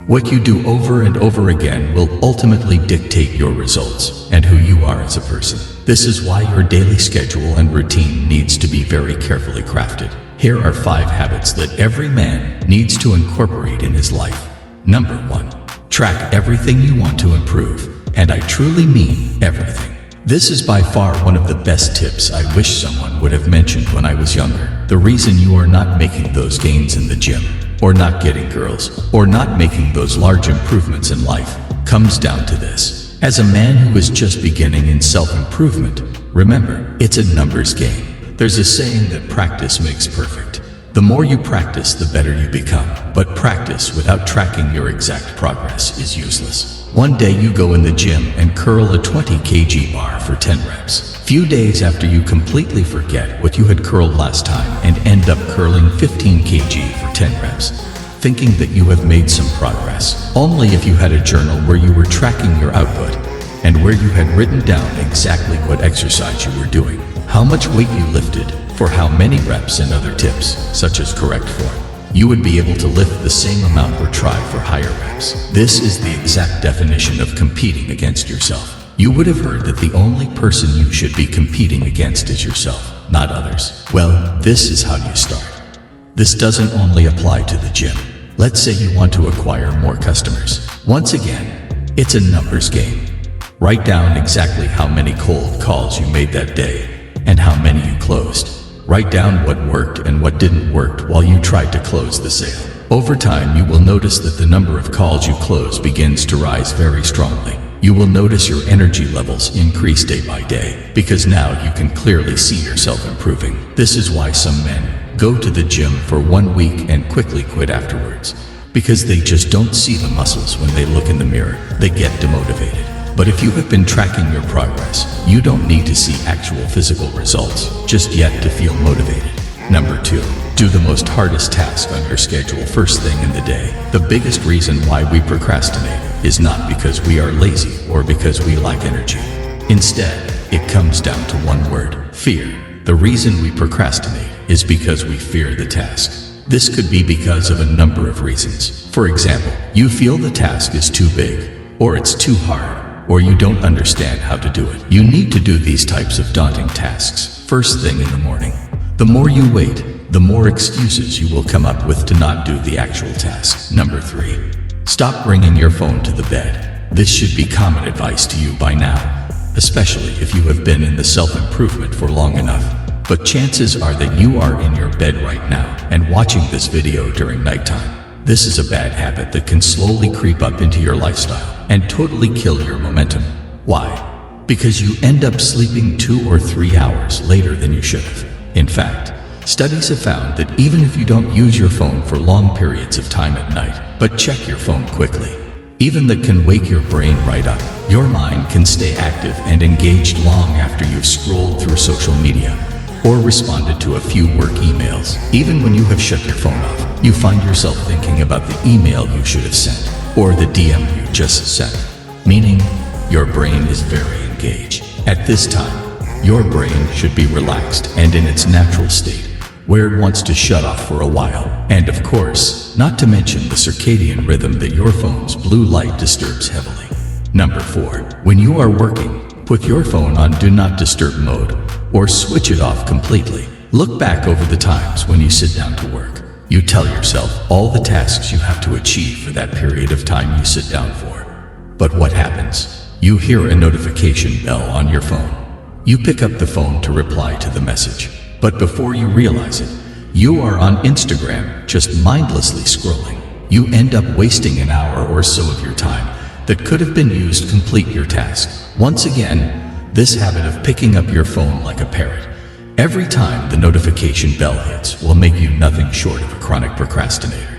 What you do over and over again will ultimately dictate your results and who you are as a person. This is why your daily schedule and routine needs to be very carefully crafted. Here are 5 habits that every man needs to incorporate in his life. Number 1. Track everything you want to improve. And I truly mean everything. This is by far one of the best tips I wish someone would have mentioned when I was younger. The reason you are not making those gains in the gym, or not getting girls, or not making those large improvements in life, comes down to this. As a man who is just beginning in self-improvement, remember, it's a numbers game. There's a saying that practice makes perfect. The more you practice, the better you become. But practice without tracking your exact progress is useless. One day you go in the gym and curl a 20 kg bar for 10 reps. Few days after, you completely forget what you had curled last time and end up curling 15 kg for 10 reps, thinking that you have made some progress. Only if you had a journal where you were tracking your output and where you had written down exactly what exercise you were doing, how much weight you lifted, for how many reps, and other tips, such as correct form, you would be able to lift the same amount or try for higher reps. This is the exact definition of competing against yourself. You would have heard that the only person you should be competing against is yourself, not others. Well, this is how you start. This doesn't only apply to the gym. Let's say you want to acquire more customers. Once again, it's a numbers game. Write down exactly how many cold calls you made that day and how many you closed. Write down what worked and what didn't work while you tried to close the sale. Over time, you will notice that the number of calls you close begins to rise very strongly. You will notice your energy levels increase day by day, because now you can clearly see yourself improving. This is why some men go to the gym for 1 week and quickly quit afterwards, because they just don't see the muscles when they look in the mirror. They get demotivated. But if you have been tracking your progress, you don't need to see actual physical results just yet to feel motivated. Number 2. Do the most hardest task on your schedule first thing in the day. The biggest reason why we procrastinate is not because we are lazy or because we lack energy. Instead, it comes down to one word: fear. The reason we procrastinate is because we fear the task. This could be because of a number of reasons. For example, you feel the task is too big, or it's too hard, or you don't understand how to do it. You need to do these types of daunting tasks first thing in the morning. The more you wait, the more excuses you will come up with to not do the actual task. Number 3. Stop bringing your phone to the bed. This should be common advice to you by now, especially if you have been in the self-improvement for long enough. But chances are that you are in your bed right now and watching this video during nighttime. This is a bad habit that can slowly creep up into your lifestyle and totally kill your momentum. Why? Because you end up sleeping 2 or 3 hours later than you should have. In fact, studies have found that even if you don't use your phone for long periods of time at night, but check your phone quickly, even that can wake your brain right up. Your mind can stay active and engaged long after you've scrolled through social media or responded to a few work emails. Even when you have shut your phone off, you find yourself thinking about the email you should have sent or the DM you just sent, meaning your brain is very engaged. At this time, your brain should be relaxed and in its natural state, where it wants to shut off for a while. And of course, not to mention the circadian rhythm that your phone's blue light disturbs heavily. Number 4. When you are working, put your phone on Do Not Disturb mode or switch it off completely. Look back over the times when you sit down to work. You tell yourself all the tasks you have to achieve for that period of time you sit down for. But what happens? You hear a notification bell on your phone. You pick up the phone to reply to the message. But before you realize it, you are on Instagram just mindlessly scrolling. You end up wasting an hour or so of your time that could have been used to complete your task. Once again, this habit of picking up your phone like a parrot every time the notification bell hits will make you nothing short of a chronic procrastinator.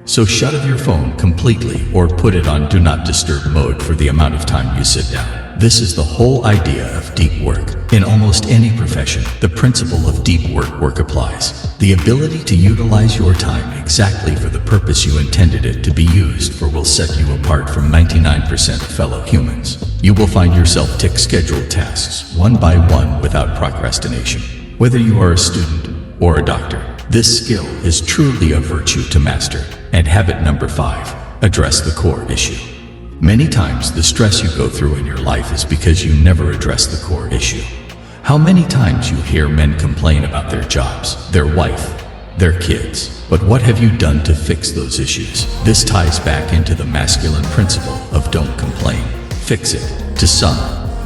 So shut off your phone completely or put it on Do Not Disturb mode for the amount of time you sit down. This is the whole idea of deep work. In almost any profession, the principle of deep work applies. The ability to utilize your time exactly for the purpose you intended it to be used for will set you apart from 99% of fellow humans. You will find yourself tick scheduled tasks one by one without procrastination. Whether you are a student or a doctor, this skill is truly a virtue to master. And habit number 5. Address the core issue. Many times the stress you go through in your life is because you never address the core issue. How many times you hear men complain about their jobs, their wife, their kids, but what have you done to fix those issues? This ties back into the masculine principle of don't complain, fix it. To some,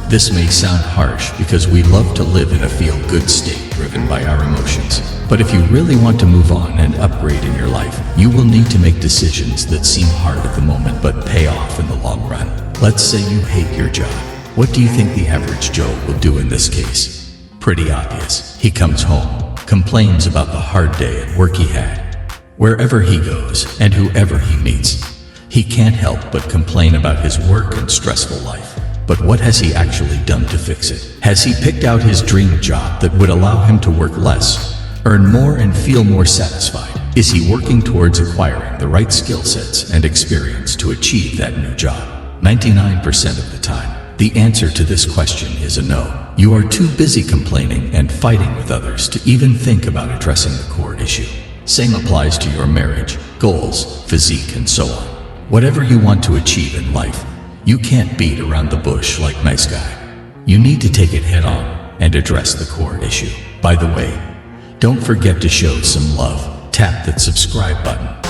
this may sound harsh because we love to live in a feel-good state driven by our emotions. But if you really want to move on and upgrade in your life, you will need to make decisions that seem hard at the moment but pay off in the long run. Let's say you hate your job. What do you think the average Joe will do in this case? Pretty obvious. He comes home, complains about the hard day at work he had. Wherever he goes and whoever he meets, he can't help but complain about his work and stressful life. But what has he actually done to fix it? Has he picked out his dream job that would allow him to work less, earn more and feel more satisfied? Is he working towards acquiring the right skill sets and experience to achieve that new job? 99% of the time, the answer to this question is a no. You are too busy complaining and fighting with others to even think about addressing the core issue. Same applies to your marriage, goals, physique, and so on. Whatever you want to achieve in life, you can't beat around the bush like nice guy. You need to take it head on and address the core issue. By the way, don't forget to show some love. Tap that subscribe button.